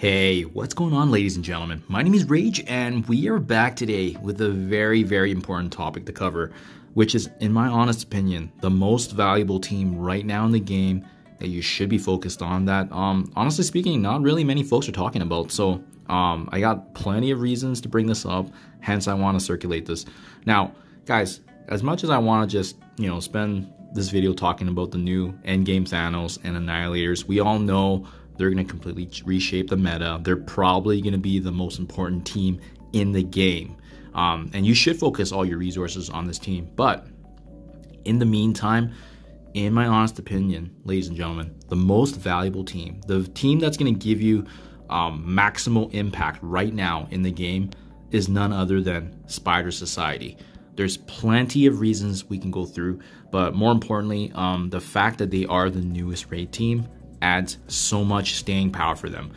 Hey, what's going on, ladies and gentlemen? My name is Rayge, and we are back today with a very, very important topic to cover, which is, in my honest opinion, the most valuable team right now in the game that you should be focused on that, honestly speaking, not really many folks are talking about. So, I got plenty of reasons to bring this up, hence I want to circulate this. Now, guys, as much as I want to just, spend this video talking about the new endgame Thanos and Annihilators, we all know they're going to completely reshape the meta. They're probably going to be the most important team in the game. And you should focus all your resources on this team. But in the meantime, in my honest opinion, ladies and gentlemen, the most valuable team, the team that's going to give you maximal impact right now in the game is none other than Spider Society. There's plenty of reasons we can go through, but more importantly, the fact that they are the newest raid team adds so much staying power for them.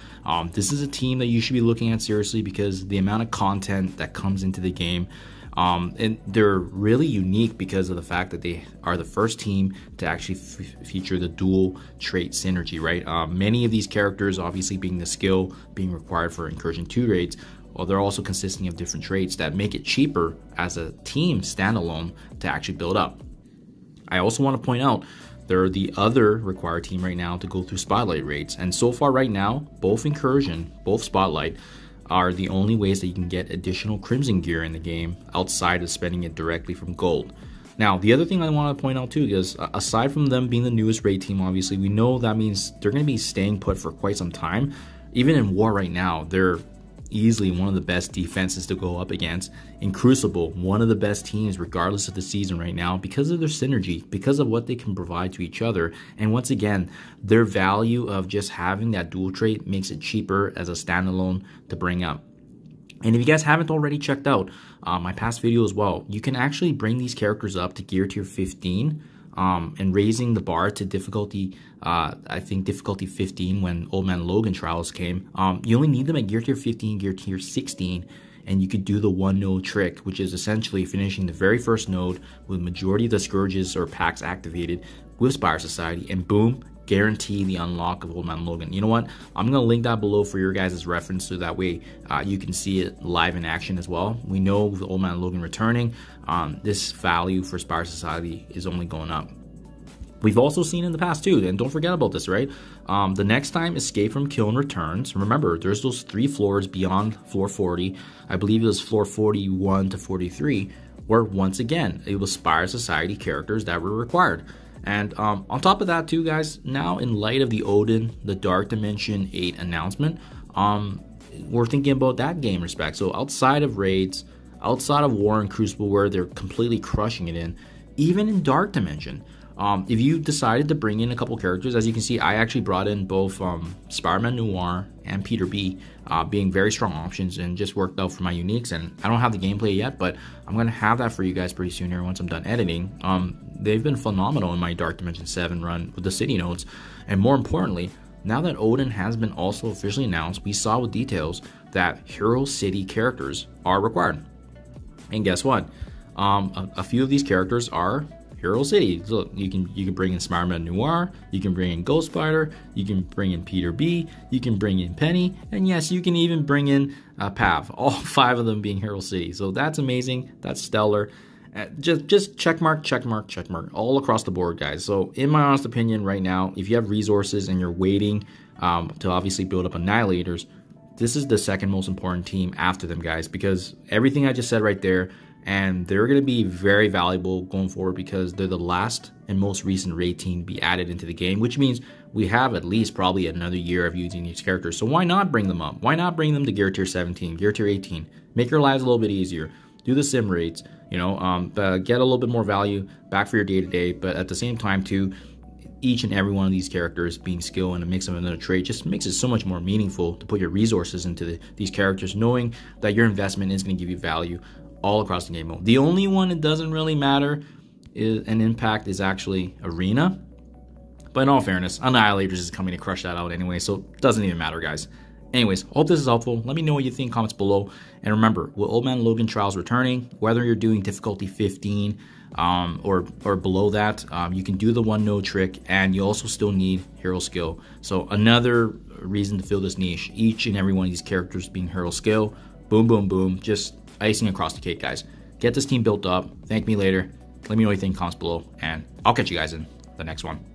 This is a team that you should be looking at seriously because the amount of content that comes into the game, and they're really unique because of the fact that they are the first team to actually feature the dual trait synergy, right? Many of these characters, obviously being the skill being required for Incursion 2 raids, well, they're also consisting of different traits that make it cheaper as a team standalone to actually build up. I also want to point out they're the other required team right now to go through Spotlight raids. And so far right now, both Incursion, both Spotlight, are the only ways that you can get additional Crimson gear in the game outside of spending it directly from gold. Now, the other thing I want to point out too is, aside from them being the newest raid team, obviously, we know that means they're going to be staying put for quite some time. Even in war right now, they're easily one of the best defenses to go up against. In Crucible, one of the best teams regardless of the season right now because of their synergy, because of what they can provide to each other, and once again, their value of just having that dual trait makes it cheaper as a standalone to bring up. And if you guys haven't already checked out my past video as well, you can actually bring these characters up to gear tier 15 and raising the bar to difficulty, I think difficulty 15 when Old Man Logan trials came. You only need them at gear tier 15, gear tier 16, and you could do the one node trick, which is essentially finishing the very first node with majority of the Scourges or packs activated with Spider Society, and boom, guarantee the unlock of Old Man Logan. You know what? I'm going to link that below for your guys' reference so that way you can see it live in action as well. We know with Old Man Logan returning, this value for Spider Society is only going up. We've also seen in the past too, and don't forget about this, right? The next time Escape from Kiln returns, remember, there's those 3 floors beyond floor 40. I believe it was floor 41 to 43, where once again, it was Spider Society characters that were required. And on top of that too, guys, now in light of the Odin, the Dark Dimension 8 announcement, we're thinking about that game respect. So outside of raids, outside of War and Crucible where they're completely crushing it in, even in Dark Dimension, if you decided to bring in a couple characters, as you can see, I actually brought in both Spider-Man Noir and Peter B, being very strong options and just worked out for my uniques. And I don't have the gameplay yet, but I'm going to have that for you guys pretty soon here once I'm done editing. They've been phenomenal in my Dark Dimension 7 run with the city nodes. And more importantly, now that Odin has been also officially announced, we saw with details that Hero City characters are required. And guess what? A few of these characters are Hero City. So you can bring in Spider-Man Noir, you can bring in Ghost Spider, you can bring in Peter B, you can bring in Penny, and yes, you can even bring in Pav. All 5 of them being Hero City. So that's amazing. That's stellar. Just check mark all across the board, guys. So in my honest opinion right now, if you have resources and you're waiting to obviously build up Annihilators, this is the second most important team after them, guys, because everything I just said right there, and they're going to be very valuable going forward because they're the last and most recent raid team to be added into the game, which means we have at least probably another year of using these characters. So why not bring them up? Why not bring them to gear tier 17, gear tier 18? Make your lives a little bit easier. Do the sim raids, get a little bit more value back for your day-to-day, but at the same time too, each and every one of these characters being skill and a mix of another trait just makes it so much more meaningful to put your resources into these characters, knowing that your investment is going to give you value all across the game mode. The only one it doesn't really matter is an impact is actually Arena, but in all fairness, Annihilators is coming to crush that out anyway, so it doesn't even matter, guys. Anyways, hope this is helpful. Let me know what you think in comments below. And remember, with Old Man Logan Trials returning, whether you're doing difficulty 15 or below that, you can do the one no trick, and you also still need hero skill. So another reason to fill this niche, each and every one of these characters being hero skill, boom, boom, boom, just icing across the cake, guys. Get this team built up. Thank me later. Let me know what you think in comments below, and I'll catch you guys in the next one.